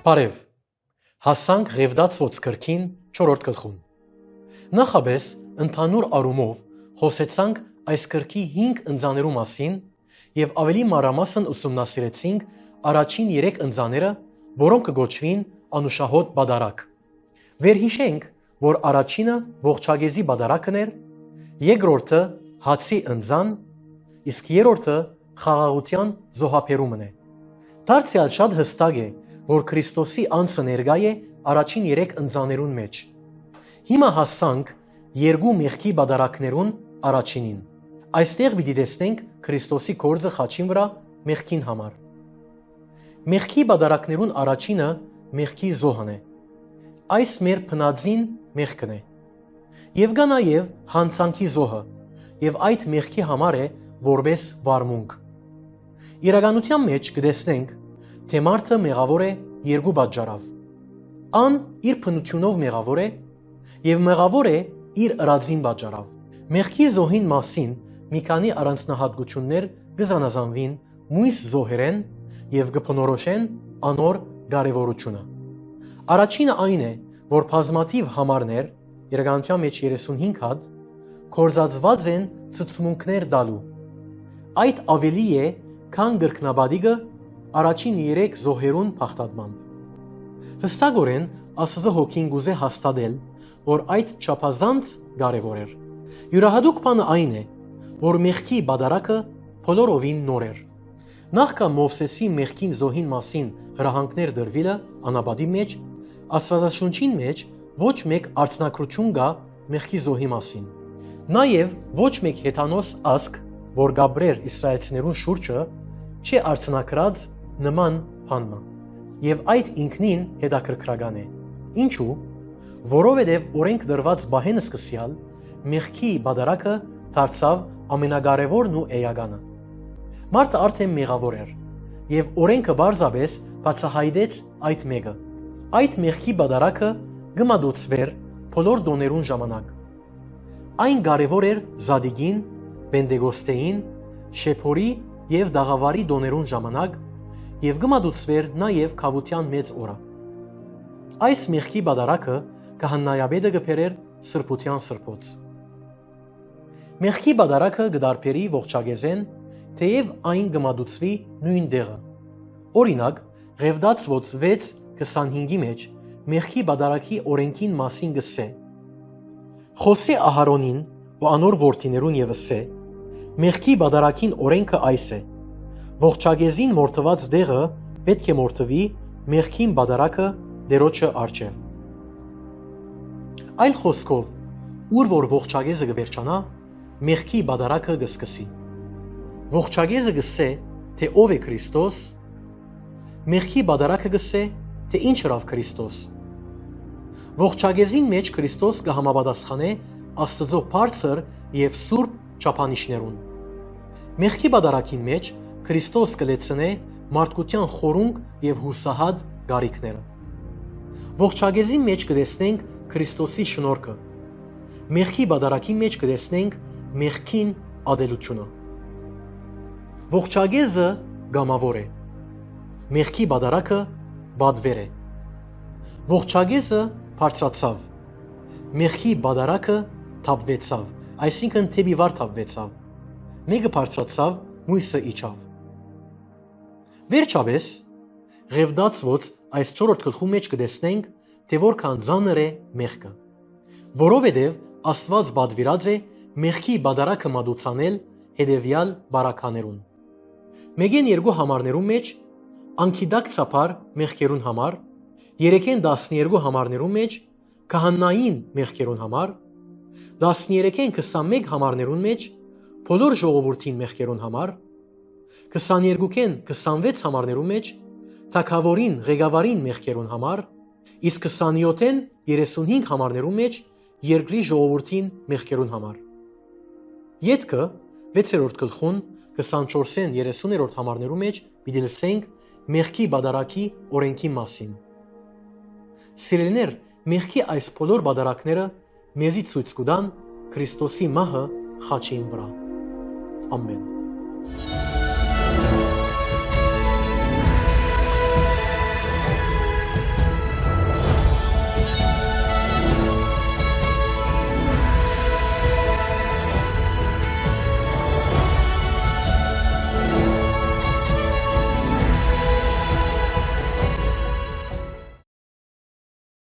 Բարև, հասանք Ղևդացված գրքին 4-րդ գլխուն։ Նախաբես ընդհանուր առումով խոսեցանք այս գրքի 5 ընձաներու մասին եւ ավելի մանրամասն ուսումնասիրեցինք առաջին 3 ընձաները, որոնք կգոչվին անուշահոտ բադարակ։ Վերհիշենք, որ առաջինը ողջագեզի բադարակն էր, երկրորդը հացի ընձան, իսկ երրորդը խաղաղության զոհաբերումն է։ Դարձյալ շատ հստակ է, որ Քրիստոսի անձը ներկա է առաջին 3 ընձաներուն մեջ։ Հիմա հասանք երկու մեղքի բադարակներուն առաջինին։ Այստեղ պիտի տեսնենք Քրիստոսի գործը խաչին վրա մեղքին համար։ Մեղքի բադարակներուն առաջինը մեղքի զոհն է։ Այս մեր փնածին մեղքն է։ Եվ կա նաև հանցանքի զոհը, եւ այդ մեղքի համար է որպես վարմունք։ Իրականության մեջ կտեսնենք, թե մարդը մեղավոր է երկու պատճառով։ Ան իր բնությունով մեղավոր է եւ մեղավոր է իր ըրածին պատճառով։ Մեղքի զոհին մասին մի քանի առանձնահատկություններ կզանազանվին մույս զոհերեն եւ կփնորոշեն անոր կարեւորությունը։ Առաջինը այն է, որ բազմաթիվ համարներ, իրականության մեջ 35 հատ, կորզածված են ցցմունքներ տալու։ Այդ ավելի է, քան գրքնաբադիկը առաջին 3 զոհերուն փախտատմամբ։ Հստակորեն Աստծո հոգին գուզե հաստատել, որ այդ չափազանց կարևոր էր։ Յուրահատուկ բանը այն է, որ մեղքի բադարակը բոլորովին նոր էր։ Նախքան Մովսեսի մեղքին զոհին մասին հրահանգներ դրվելը անաբադի մեջ, Աստվածաշունչին մեջ ոչ մեկ արձանագրություն կա մեղքի զոհի մասին։ Նաև ոչ մեկ հեթանոս ասկ, որ գաբրեր իսրայելցիներուն շուրջը, չի արձանագրած նման բանը, եւ այդ ինքնին հետաքրքրական է։ Ինչու՞։ Որովհետեւ օրենք դրված բահենը սկսյալ մեղքի բադարակը դարձավ ամենակարևորն ու էականը։ Մարդը արդեն մեղավոր էր, եւ օրենքը բարձրապես բացահայտեց այդ մեկը։ Այդ մեղքի բադարակը գմադուցվեր բոլոր դոներուն ժամանակ։ Այն կարևոր էր Զադիգին, Պենտեկոստեին, Շեփորի եւ Դաղավարի դոներուն ժամանակ եւ գմադուցվեր նաեւ Քավության մեծ օրը։ Այս մեղքի բադարակը քահանայապետը կբերեր սրբության սրբոց։ Մեղքի բադարակը կդարբերի ողջագեզեն, թեև այն գմադուցվի նույն դեղը։ Օրինակ, Ղևդացված 6:25-ի մեջ մեղքի բադարակի օրենքին մասին գսե. Խոսե Ահարոնին ու անոր որդիներուն եւ ասե. Մեղքի բադարակին օրենքը այս է. ողջագեզին մորթված դեղը պետք է մորթվի մեղքին բադարակը դերոջը առջև։ Այլ խոսքով, ուր որ ողջագեզը կվերջանա, մեղքի բադարակը կսկսի։ Ողջագեզը գսե, թե ով է Քրիստոս, մեղքի բադարակը գսե, թե ինչ հրավ Քրիստոս։ Ողջագեզին մեջ Քրիստոս կհամապատասխանե Աստծո բարձր եւ սուրբ չափանիշներուն։ Մեղքի բադարակին մեջ Քրիստոս կլեցնե մարդկության խորունկ եւ հուսահատ գարիքները։ Ողջագեզին մեջ կտեսնենք Քրիստոսի շնորհքը։ Մեղքի բադարակի մեջ կտեսնենք մեղքին ադելությունը։ Ողջագեզը գամավոր է։ Մեղքի բադարակը բադվեր է։ Ողջագեզը բարձրացավ։ Մեղքի բադարակը թափվեցավ, այսինքն թեպի վար թափվեցավ։ Մեկը բարձրացավ, մյուսը իջավ։ Վերջապես, Ղևդացված այս 4-րդ գլխու մեջ կտեսնենք, թե որքան ծանր է մեղքը, որովհետև Աստված պատվիրած է մեղքի բադարակը մատուցանել հետևյալ բարականերուն։ Մեգեն 2 համարներում մեջ անկիդակցաբար մեղքերուն համար, 3-ին 12 համարներում մեջ քահանային մեղքերուն համար, 13-ին 21 համարներուն մեջ բոլոր ժողովրդին մեղքերուն համար, 22-ին 26 համարներում մեջ թագավորին ղեկավարին մեղքերուն համար, իսկ 27-ին 35 համարներում մեջ երկրի ժողովրդին մեղքերուն համար։ Ետքը 6-րդ գլխուն 24-ին 30-րդ համարներում մեջ պիտի լսենք մեղքի բադարակի օրենքի մասին։ Սիրելիներ, մեղքի այս բոլոր բադարակները մեզի ցույց կտան Քրիստոսի մահը խաչին վրա։ Ամեն։